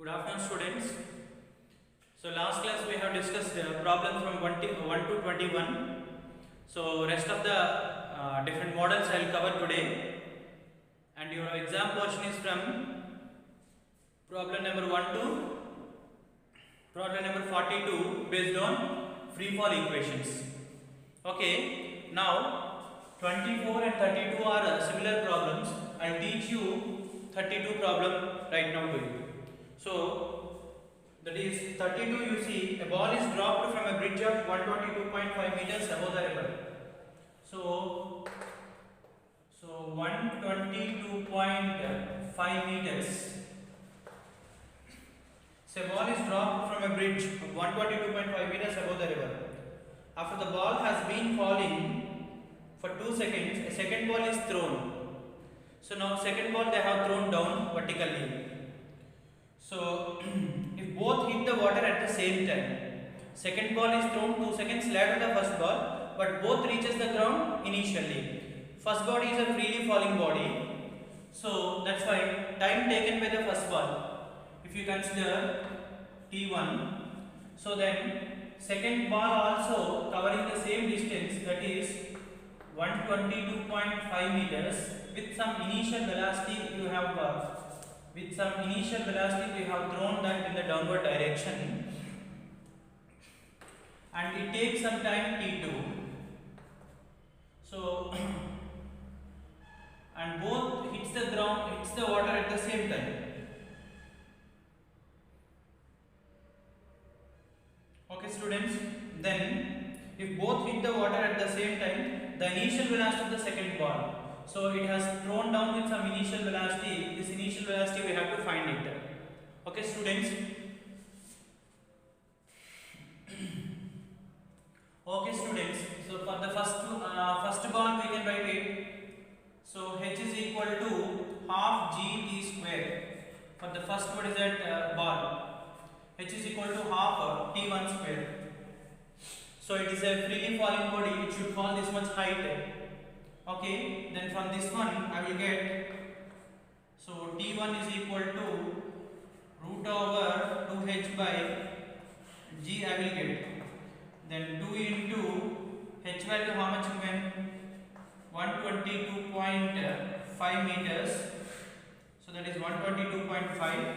Good afternoon, students. So last class we have discussed problems from 1 to 21. So rest of the different models I will cover today. And your exam portion is from problem number 1 to problem number 42 based on free fall equations. Okay. Now 24 and 32 are similar problems. I will teach you 32 problem right now to you. So that is 32. You see a ball is dropped from a bridge of 122.5 meters above the river. So 122.5 meters. So a ball is dropped from a bridge of 122.5 meters above the river. After the ball has been falling for 2 seconds, a second ball is thrown. So now second ball they have thrown down vertically. So if both hit the water at the same time, second ball is thrown 2 seconds later the first ball, but both reaches the ground initially. First body is a freely falling body, so that's why time taken by the first ball, if you consider t1, so then second ball also covering the same distance, that is 122.5 meters with some initial velocity you have we have thrown that in the downward direction, and it takes some time t2. So and both hits the water at the same time. Okay, students. Then if both hit the water at the same time, the initial velocity of the second ball, so it has thrown down with some initial velocity. This initial velocity we have to find it. Okay, students. Okay, students. So for the first ball we can write it. So h is equal to half g t square. For the first what is that ball? H is equal to half t1 square. So it is a freely falling body. It should fall this much height. Okay, then from this one I will get, so t1 is equal to root over 2h by g I will get. Then 2 into h value how much given? 122.5 meters. So that is 122.5,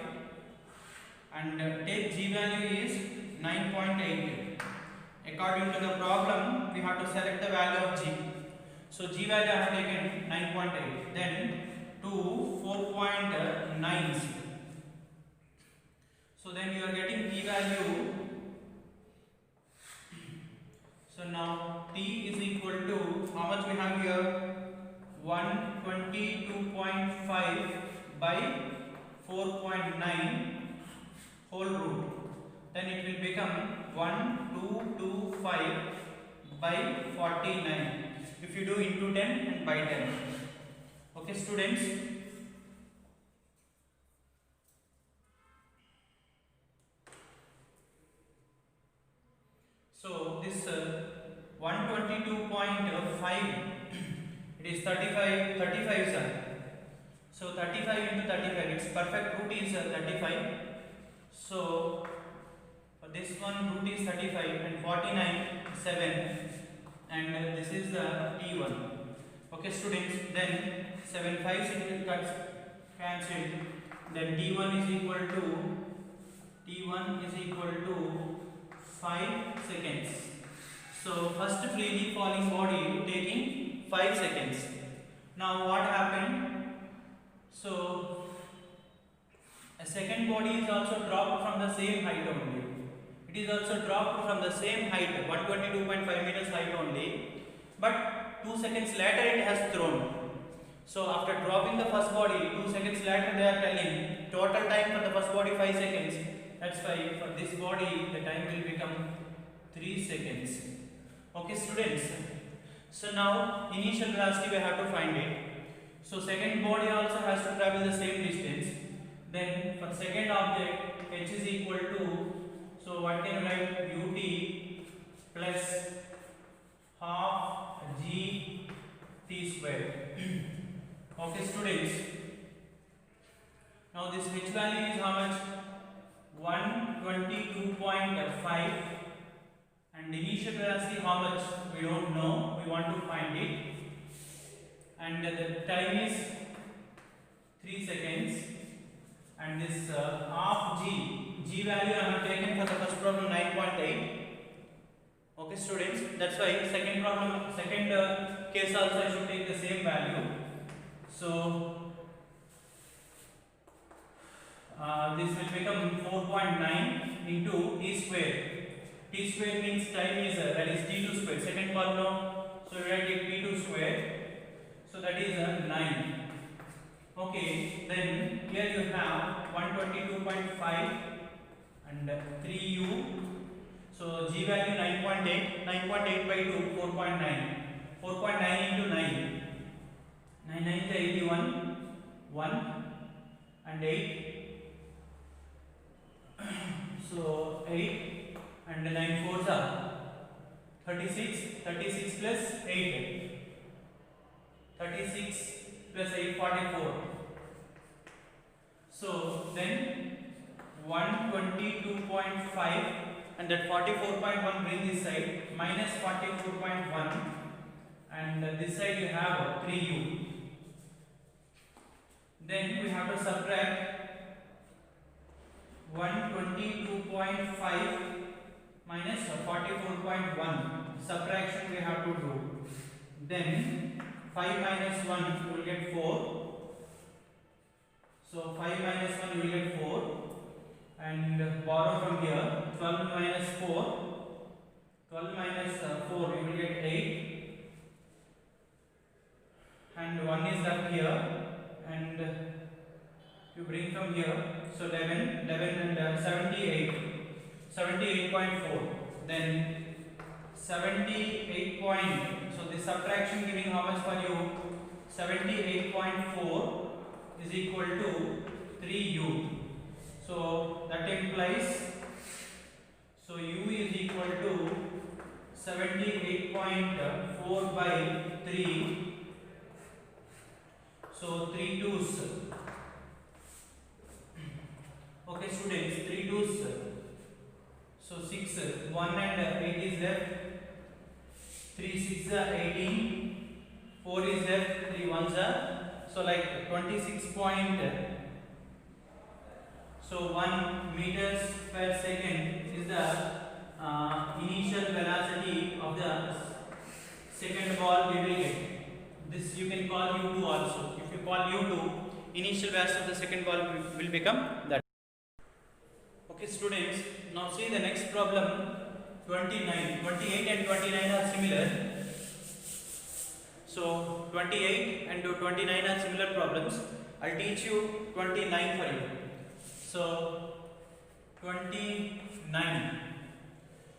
and take g value is 9.8. According to the problem we have to select the value of g. So g value I have taken 9.8, then to 4.9. So then you are getting t value. So now t is equal to how much we have here? 122.5 by 4.9 whole root. Then it will become 1225 by 49. If you do into 10 and by 10. Okay, students. So this 122.5, it is 35 sir. So 35 into 35, its perfect root is 35. So for this one root is 35 and 49 7, and this is the t1. Okay, students. Then 7 5s it will cut cancelled. Then t1 is equal to 5 seconds. So first freely falling body taking 5 seconds. Now what happened? So a second body is also dropped from the same height only. It is also dropped from the same height, 122.5 meters height only, but 2 seconds later it has thrown. So after dropping the first body, 2 seconds later they are telling total time for the first body 5 seconds. That's why for this body the time will become 3 seconds. Okay, students. So now initial velocity we have to find it. So second body also has to travel the same distance. Then for second object h is equal to, so what can you write? ut plus half g t square. Okay, students. Now this h value is how much? 122.5, and initial velocity how much we don't know, we want to find it, and the time is 3 seconds, and this half g value I have taken for the first problem 9.8. Okay students, that's why second case also I should take the same value. So this will become 4.9 into t square. T square means time is that is t2 square. Second column, so we will take t2 square. So that is 9. Okay, then here you have 122.5 and 3u. So g value 9.8. 9.8 by 2, 4.9. 4.9 into 9. 9 9 is 81. 1 and 8. So 8 and 9 4s are 36. 36 plus 8. 36 plus 8, 44. So then 122.5 and that 44.1 bring this side, minus 44.1, and this side you have 3u. Then we have to subtract 122.5 minus 44.1. Subtraction we have to do. Then 5 minus 1 you will get 4. So 5 minus 1 you will get 4, and borrow from here 12 minus 4. 12 minus 4 you will get 8, and 1 is left here, and you bring from here, so 11 and 78. 78.4. Then 78 point, so this subtraction giving how much for you? 78.4 is equal to 3u. So that implies, so u is equal to 78.4 by 3. So 3 2s. Okay students, 3 2s. So 6, 1 and 8 is left. 3 6 are 18. 4 is left. 3 1s are. So like 26 point. So 1 meters per second is the initial velocity of the second ball we will get. This you can call u2 also. If you call u2, initial velocity of the second ball will become that. Okay students, now see the next problem 29. 28 and 29 are similar. So 28 and 29 are similar problems. I'll teach you 29 for you. So 29.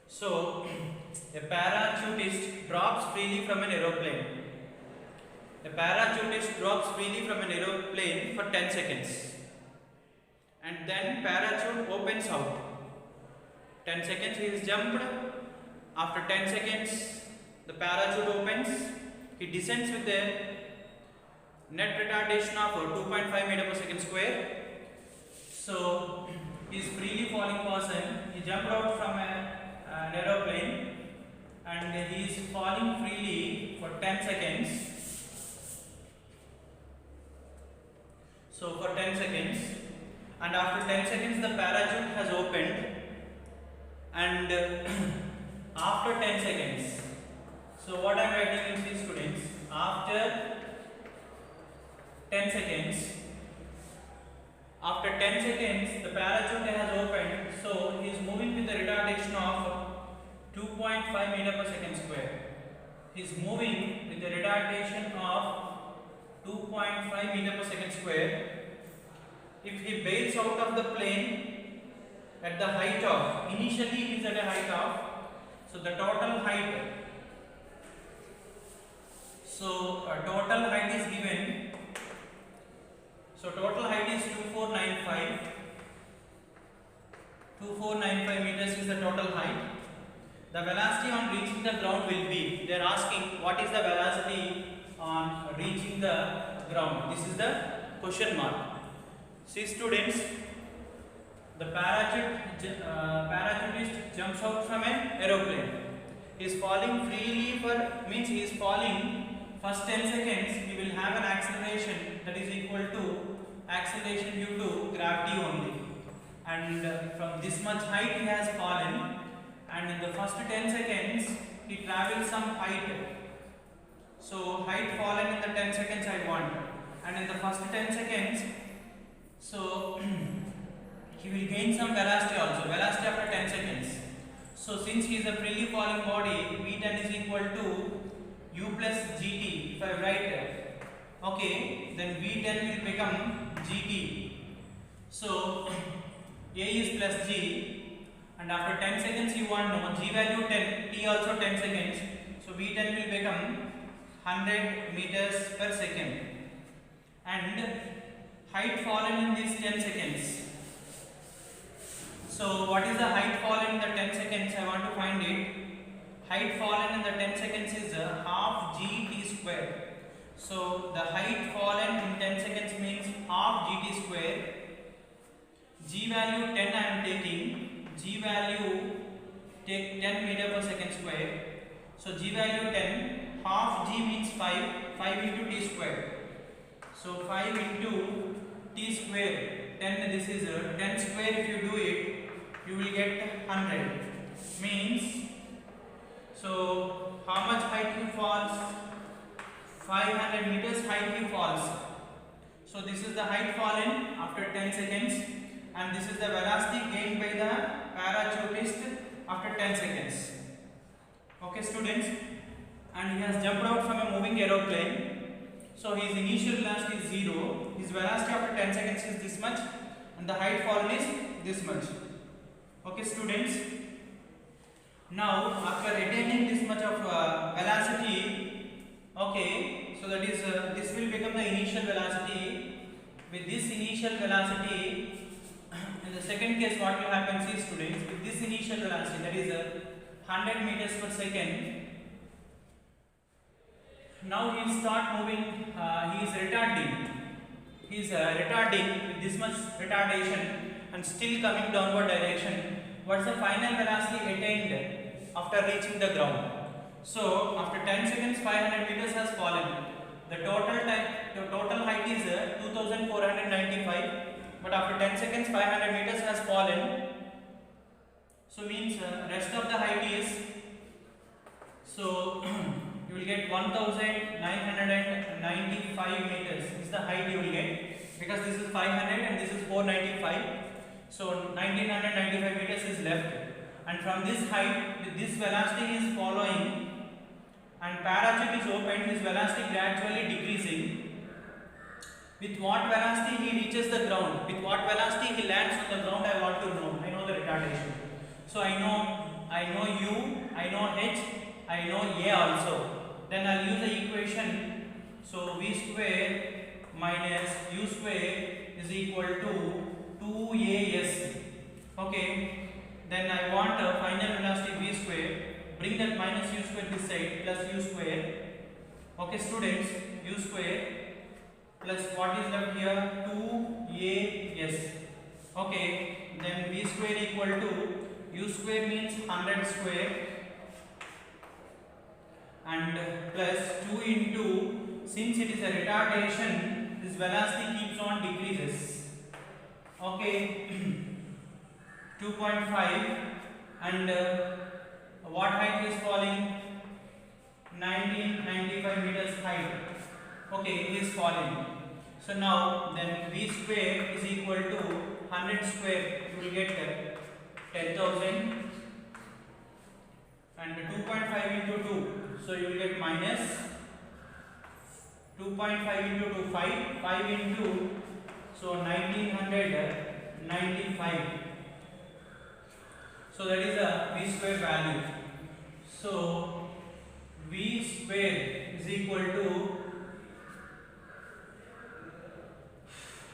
So a parachutist drops freely from an aeroplane. A parachutist drops freely from an aeroplane for 10 seconds. And then parachute opens out. 10 seconds he is jumped. After 10 seconds the parachute opens. He descends with a net retardation of 2.5 meter per second square. So he is freely falling person. He jumped out from an aeroplane and he is falling freely for 10 seconds. So for 10 seconds, and after 10 seconds the parachute has opened, and after 10 seconds, so what I am writing is this students, after 10 seconds, after 10 seconds the parachute has opened, so he is moving with the retardation of 2.5 meter per second square. He is moving with the retardation of 2.5 meter per second square. If he bails out of the plane at the height of, initially he is at a height of, so the total height, so total height is given, so total height is 2495 meters is the total height. The velocity on reaching the ground will be, they are asking what is the velocity on reaching the ground. This is the question mark. See students, the parachutist jumps out from an aeroplane. He is falling freely means he is falling first 10 seconds. He will have an acceleration that is equal to acceleration due to gravity only. And from this much height he has fallen, and in the first 10 seconds he travels some height. So height fallen in the 10 seconds I want, and in the first 10 seconds, so he will gain some velocity also, velocity after 10 seconds. So since he is a freely falling body, V10 is equal to U plus GT. If I write, okay, then V10 will become GT. So A is plus G, and after 10 seconds you want to know G value 10, T also 10 seconds. So V10 will become 100 meters per second, and height fallen in these 10 seconds. So what is the height fallen in the 10 seconds? I want to find it. Height fallen in the 10 seconds is half GT square. So the height fallen in 10 seconds means half GT square. G value 10 I am taking. G value take 10 meter per second square. So G value 10. Half G means 5 into T square. So 5 into T square, 10, this is 10 square. If you do it, you will get 100. Means, so how much height he falls? 500 meters height he falls. So this is the height fallen after 10 seconds, and this is the velocity gained by the parachutist after 10 seconds. Okay students, and he has jumped out from a moving aeroplane. So his initial velocity is 0, his velocity after 10 seconds is this much, and the height fallen is this much. Okay students, now after attaining this much of velocity, okay, so that is this will become the initial velocity. With this initial velocity, in the second case what will happen, see students, with this initial velocity, that is 100 meters per second, now he will start moving, he is retarding with this much retardation and still coming downward direction. What is the final velocity attained after reaching the ground? So after 10 seconds 500 meters has fallen. The total height is 2495, but after 10 seconds 500 meters has fallen. So means rest of the height is, so you will get 1995 meters is the height you will get, because this is 500 and this is 495. So 1995 meters is left, and from this height, with this velocity he is following, and parachute is opened, his velocity gradually decreasing. With what velocity he reaches the ground, with what velocity he lands on the ground, I want to know. I know the retardation. So I know U, I know H, I know A also. Then I'll use the equation. So V square minus U square is equal to 2AS. Okay. Then I want a final velocity V square. Bring that minus U square this side plus U square. Okay students, U square plus what is left here, 2AS. Okay. Then V square equal to U square means 100 square, and plus 2 into, since it is a retardation, this velocity keeps on decreases. Okay. 2.5, and what height is falling? 1995 meters height. Okay, it is falling. So now then V square is equal to 100 square, you will get 10,000, and 2.5 into 2, so you will get minus 2.5 into 2, 5 into, so 1995. So that is a V square value. So V square is equal to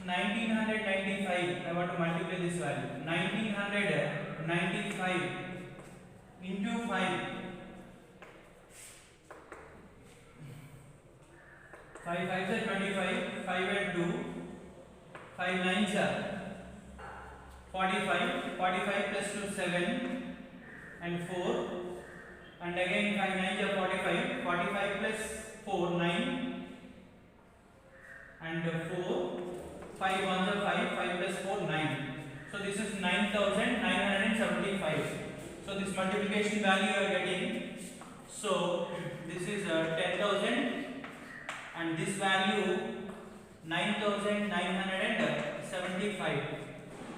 1995. I want to multiply this value. 1995 into 5. 5 5s are 25. 5 and 2. 5 9s are 45. 45 plus 2 7 and 4, and again 5 9 is 45. 45 plus 4 9 and 4. 5 1 is 5. 5 plus 4 9. So this is 9,975. So this multiplication value you are getting. So this is 10,000 and this value 9,975.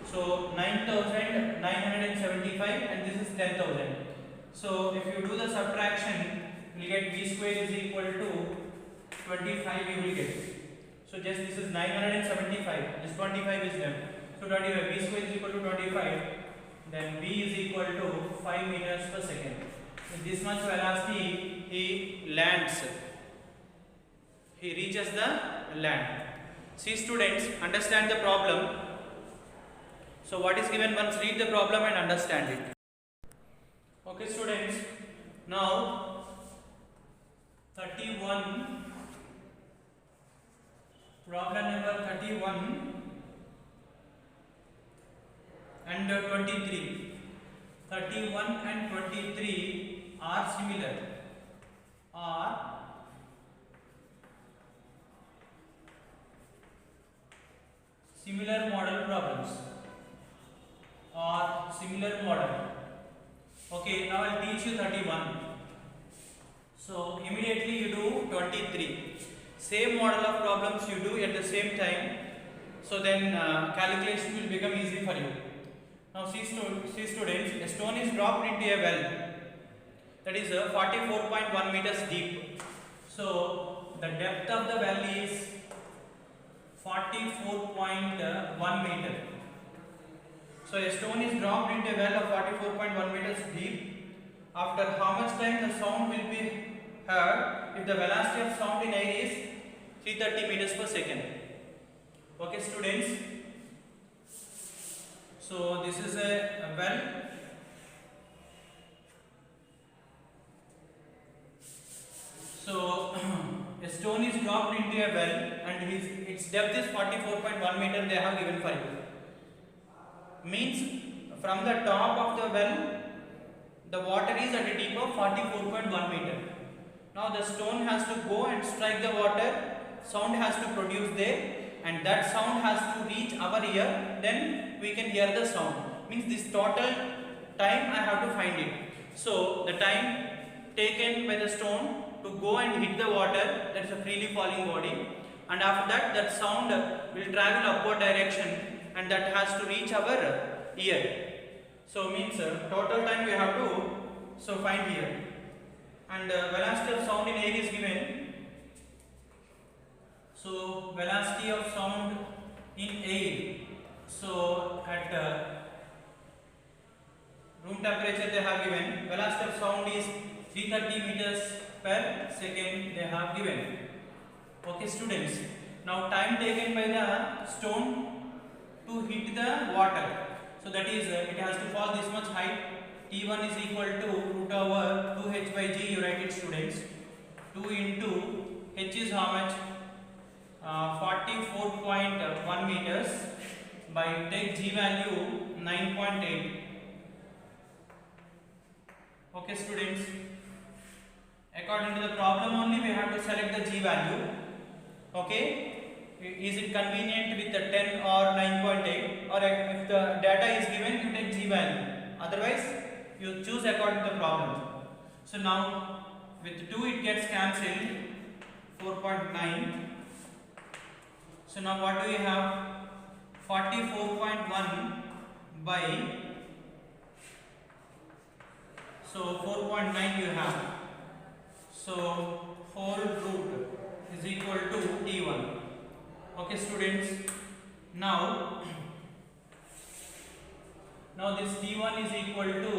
So 9,975 and this is 10,000. So if you do the subtraction, you will get v square is equal to 25 you will get. So just this is 975, this 25 is left. So 25, v square is equal to 25, then v is equal to 5 meters per second. With this much velocity he lands, he reaches the land. See students, understand the problem. So what is given, once read the problem and understand it. Okay students, now 31, problem number 31 and 23. 31 and 23 are similar, similar model problems or similar model. Okay, now I'll teach you 31. So immediately you do 23. Same model of problems you do at the same time. So then calculation will become easy for you. Now see students, a stone is dropped into a well that is 44.1 meters deep. So the depth of the well is 44.1 meter. So a stone is dropped into a well of 44.1 meters deep. After how much time the sound will be heard if the velocity of sound in air is 330 meters per second. Okay students. So this is a well. So a stone is dropped into a well and its depth is 44.1 meter they have given for you. Means from the top of the well the water is at a deep of 44.1 meter. Now the stone has to go and strike the water, sound has to produce there, and that sound has to reach our ear, then we can hear the sound. Means this total time I have to find it. So the time taken by the stone to go and hit the water, that is a freely falling body, and after that that sound will travel upward direction and that has to reach our ear. So means total time we have to find here. And velocity of sound in air is given. So velocity of sound in air. So at room temperature they have given. Velocity of sound is 330 meters per second they have given. Okay students. Now time taken by the stone to hit the water. So that is it has to fall this much height. T1 is equal to root over 2h by g, you write it students. 2 into h is how much? 44.1 meters by take g value 9.8. Okay students. According to the problem only we have to select the g value. Okay. Is it convenient with the 10 or 9.8, or if the data is given you take g value, otherwise you choose according to the problem. So now with 2 it gets cancelled, 4.9. So now what do we have? 44.1 by, so 4.9 you have. So whole root is equal to T1. Okay students, now this T1 is equal to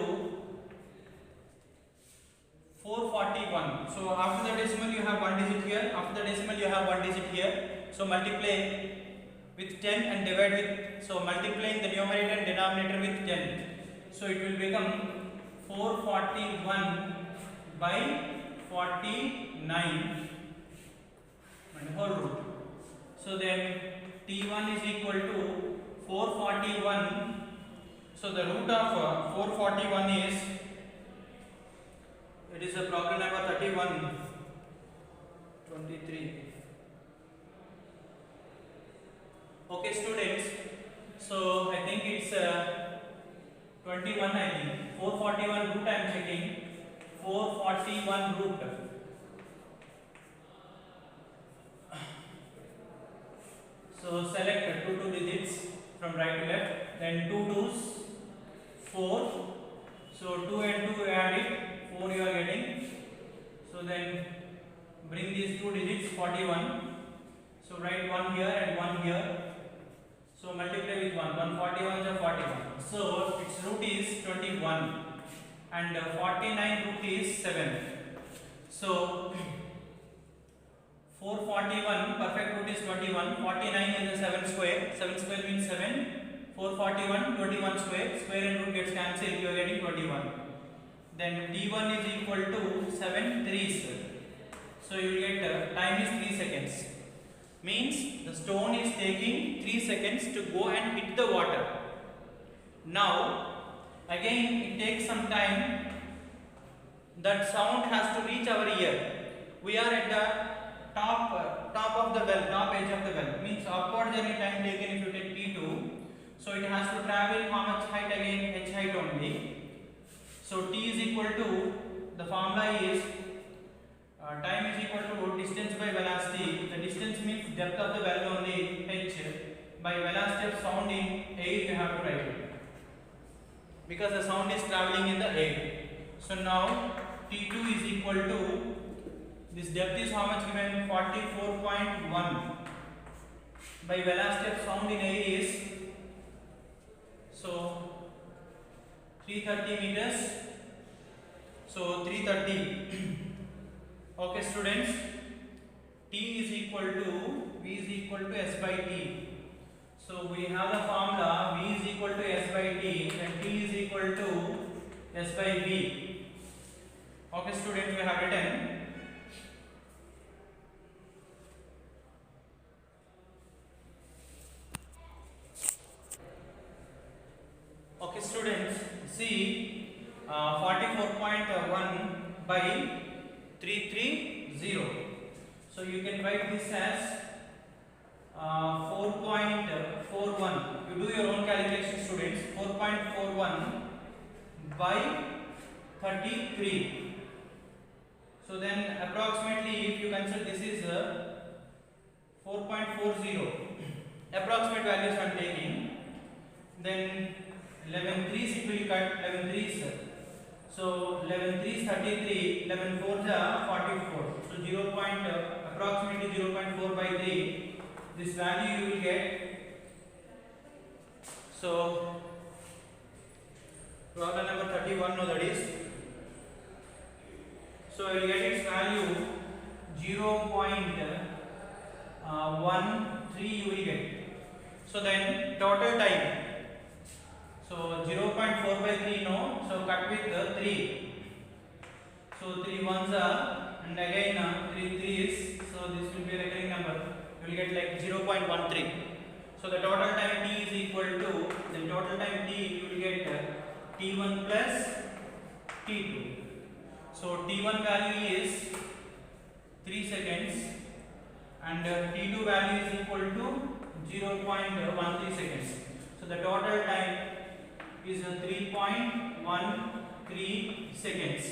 441. So after the decimal you have one digit here, after the decimal you have one digit here. So multiply with 10 and divide with, so multiplying the numerator and denominator with 10. So it will become 441 by 49 and whole root. So then T1 is equal to 441 So the root of 441 is, it is a problem number 31, 23. Okay students, so I think it's 21, I think 441 root I am checking, 441 root. So select two digits from right to left, then 2 2s, 4. So 2 and 2 add it, 4 you are getting. So then bring these two digits, 41. So write 1 here and 1 here. So multiply with 1, 141 is 41. So its root is 21 and 49 root is 7. So 441 perfect root is 21, 49 is a 7 square, 7 square means 7, 441, 21 square, square and root gets cancelled, you are getting 21. Then d1 is equal to 7 threes. So you will get time is 3 seconds. Means the stone is taking 3 seconds to go and hit the water. Now again it takes some time, that sound has to reach our ear. We are at the top of the well, top edge of the well, means upward journey time taken if you take t2. So it has to travel how much height again? H height only. So t is equal to, the formula is time is equal to distance by velocity. The distance means depth of the well only, h, by velocity of sound in air you have to write it, because the sound is traveling in the air. So now t2 is equal to, this depth is how much given? 44.1 by velocity of sound in air is, so 330 meters. So 330. Okay students, t is equal to, v is equal to s by t. So we have the formula, v is equal to s by t and t is equal to s by v. Okay students, we have written. Okay students, see 44.1 by 330. So you can write this as 4.41. You do your own calculation students. 4.41 by 33. So then approximately if you consider this is 4.40. Approximate values I am taking. Then 11 threes it will cut, 11 threes. So 11 3 is 33, 11 4 is 44. So approximately 0.4 by 3. This value you will get. So problem number 31, no, that is. So you will get its value 0.13 you will get. So then total time. So 0.4 by 3 no, so cut with 3. So 3 ones are, and again 3 3s, so this will be a recurring number. You will get like 0.13. So the total time t is equal to, the total time t you will get t1 plus t2. So t1 value is 3 seconds and t2 value is equal to 0.13 seconds. So the total time is 3.13 seconds.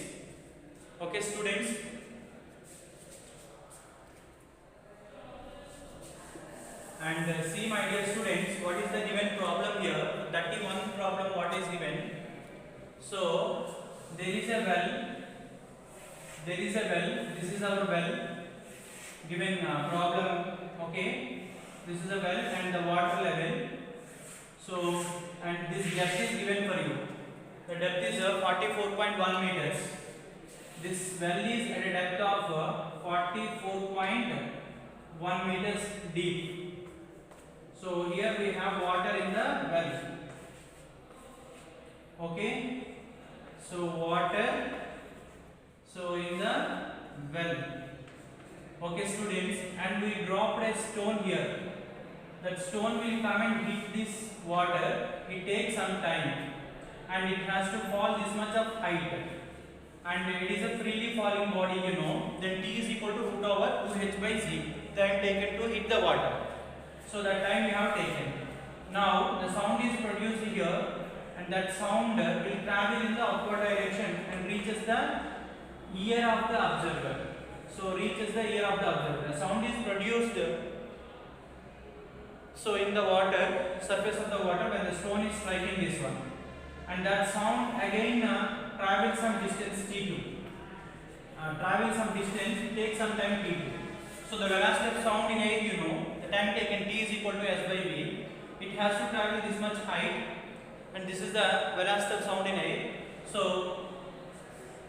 Okay students. And see my dear students, what is the given problem here? 31 problem what is given? So there is a well, this is our well, given problem, okay, this is a well and the water level. So and this depth is given for you. The depth is 44.1 meters. This well is at a depth of 44.1 meters deep. So here we have water in the well. Okay. So water. So in the well. Okay students, and we dropped a stone here. That stone will come and hit this water. It takes some time. and it has to fall this much of height, and it is a freely falling body, you know, then T is equal to root over 2h by z, time taken to hit the water. So that time we have taken. Now the sound is produced here, and that sound will travel in the upward direction and reaches the ear of the observer. So reaches the ear of the observer. The sound is produced so in the water, surface of the water, when the stone is striking this one, and that sound again travels some distance t2. Travels some distance, takes some time t2. So the velocity of sound in air, you know, the time taken t is equal to s by v. It has to travel this much height, and this is the velocity of sound in air. So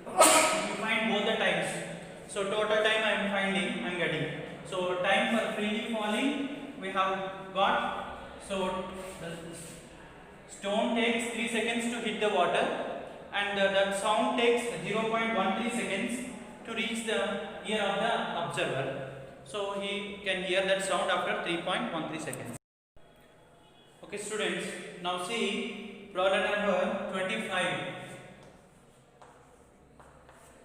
you find both the times. So total time I am getting. So time for freely falling we have got. So the stone takes 3 seconds to hit the water, and that sound takes 0.13 seconds to reach the ear of the observer. So he can hear that sound after 3.13 seconds. Okay students, now see problem number 25.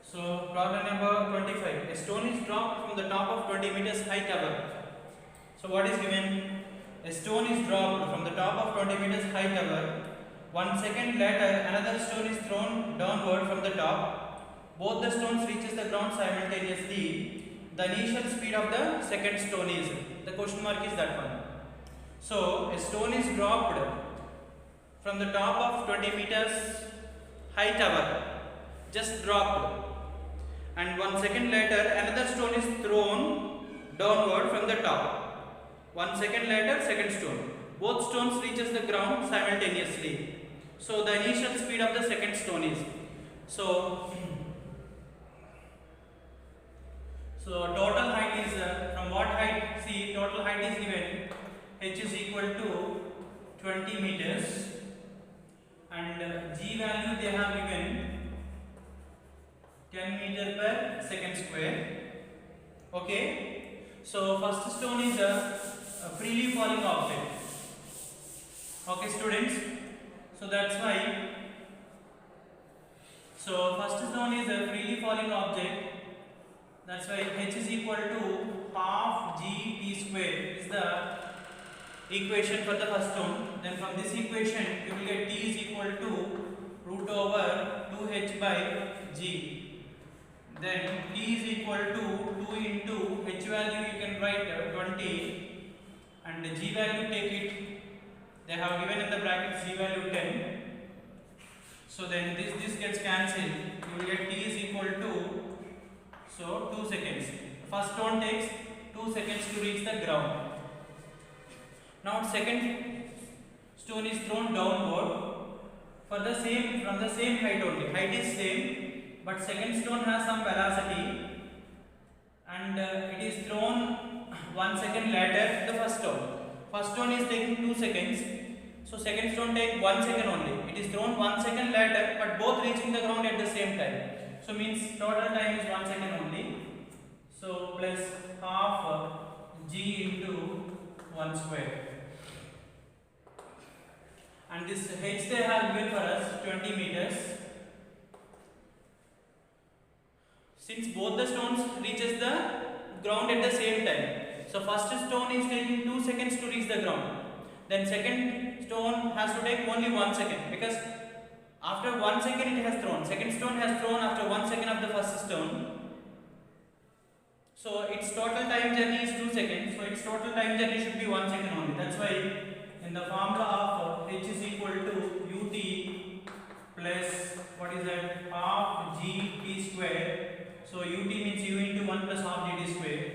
So problem number 25. A stone is dropped from the top of 20 meters high tower. So what is given? A stone is dropped from the top of 20 meters high tower. 1 second later, another stone is thrown downward from the top. Both the stones reaches the ground simultaneously. The initial speed of the second stone is, the question mark is that one. So a stone is dropped from the top of 20 meters high tower, just dropped, and 1 second later another stone is thrown downward from the top. 1 second later, second stone. Both stones reaches the ground simultaneously. So the initial speed of the second stone is. So total height is from what height? See, total height is given. H is equal to 20 meters, and G value they have given 10 meter per second square. Okay. So first stone is a freely falling object. Okay students, so that's why, so first stone is a freely falling object, that's why H is equal to half g t square is the equation for the first stone. Then from this equation you will get t is equal to root over 2h by g. Then t is equal to 2 into h value you can write 20, and the g value take it, they have given in the bracket g value 10. So then this gets cancelled, you will get t is equal to, so 2 seconds. First stone takes 2 seconds to reach the ground. Now second stone is thrown downward for the same, from the same height only. Height is same, but second stone has some velocity, and it is thrown 1 second later the first stone. First stone is taking 2 seconds, so second stone take 1 second only. It is thrown 1 second later, but both reaching the ground at the same time. So means total time is 1 second only. So plus half g into 1 square. And this h they have given for us 20 meters. Since both the stones reaches the ground at the same time, so first stone is taking 2 seconds to reach the ground. Then second stone has to take only 1 second, because after 1 second it has thrown. Second stone has thrown after 1 second of the first stone. So its total time journey is 2 seconds. So its total time journey should be 1 second only. That's why in the formula of h is equal to ut plus what is that, half g t square. So ut means u into 1 plus half gt square.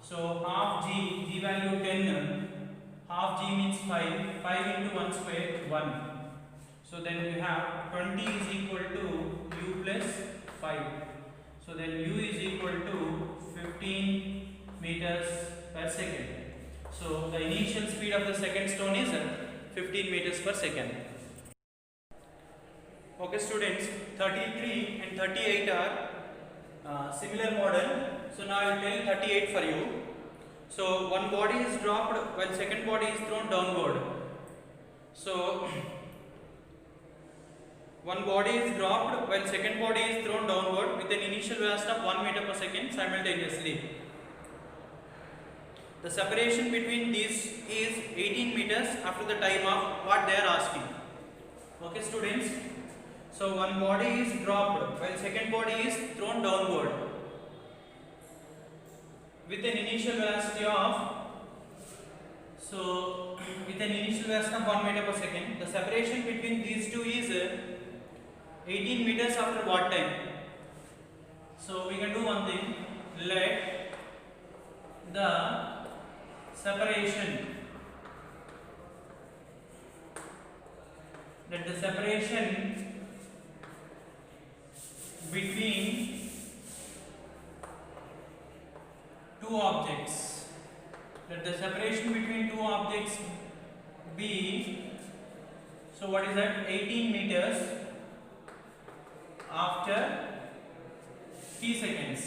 So half g value 10, half g means 5, 5 into 1 square 1. So then we have 20 is equal to u plus 5. So then u is equal to 15 meters per second. So the initial speed of the second stone is 15 meters per second. Okay students, 33 and 38 are similar model. So now I will tell 38 for you. So one body is dropped while second body is thrown downward. So one body is dropped while second body is thrown downward with an initial velocity of 1 meter per second simultaneously. The separation between these is 18 meters after the time of what they are asking. Okay students, so one body is dropped while second body is thrown downward with an initial velocity of 1 meter per second. The separation between these two is 18 meters after what time? So we can do one thing. Let the separation between two objects. Let the separation between two objects be, so what is that? 18 meters after t seconds.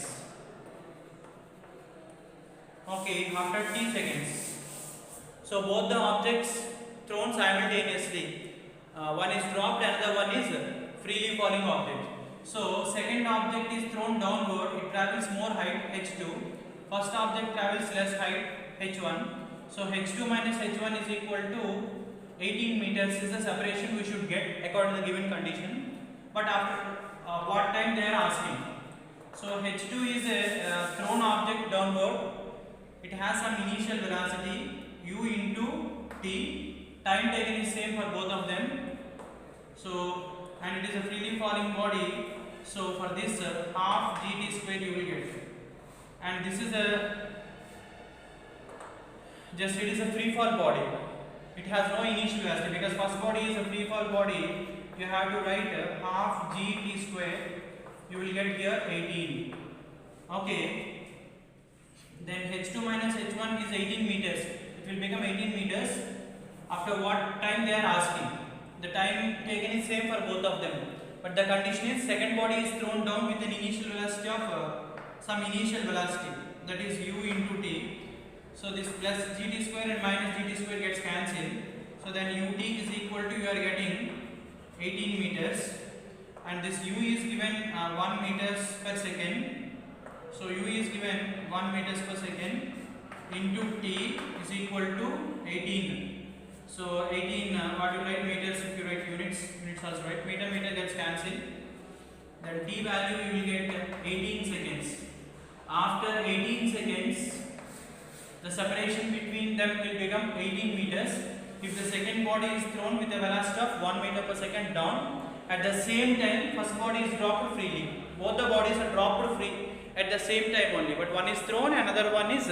Okay, after t seconds. So both the objects thrown simultaneously. One is dropped, another one is freely falling object. So second object is thrown downward, it travels more height h2. First object travels less height h1. So h2 minus h1 is equal to 18 meters is the separation we should get according to the given condition. But after what time they are asking. So h2 is a thrown object downward. It has some initial velocity u into t. Time taken is same for both of them. So, and it is a freely falling body. So for this half gt square you will get. And this is it is a free fall body. It has no initial velocity because first body is a free fall body. You have to write half gt square. You will get here 18. Okay. Then h2 minus h1 is 18 meters. It will become 18 meters after what time they are asking. The time taken is same for both of them. But the condition is second body is thrown down with an initial velocity of some initial velocity, that is u into t. So this plus gt square and minus gt square gets cancelled. So then ut is equal to, you are getting 18 meters, and this u is given 1 meters per second. So u is given 1 meters per second into t is equal to 18. So 18, what you write meters, if you write units also right. Meter gets cancelled. Then t value you will get 18 seconds. After 18 seconds, the separation between them will become 18 meters. If the second body is thrown with a velocity of 1 meter per second down, at the same time first body is dropped freely. Both the bodies are dropped free at the same time only, but one is thrown, another one is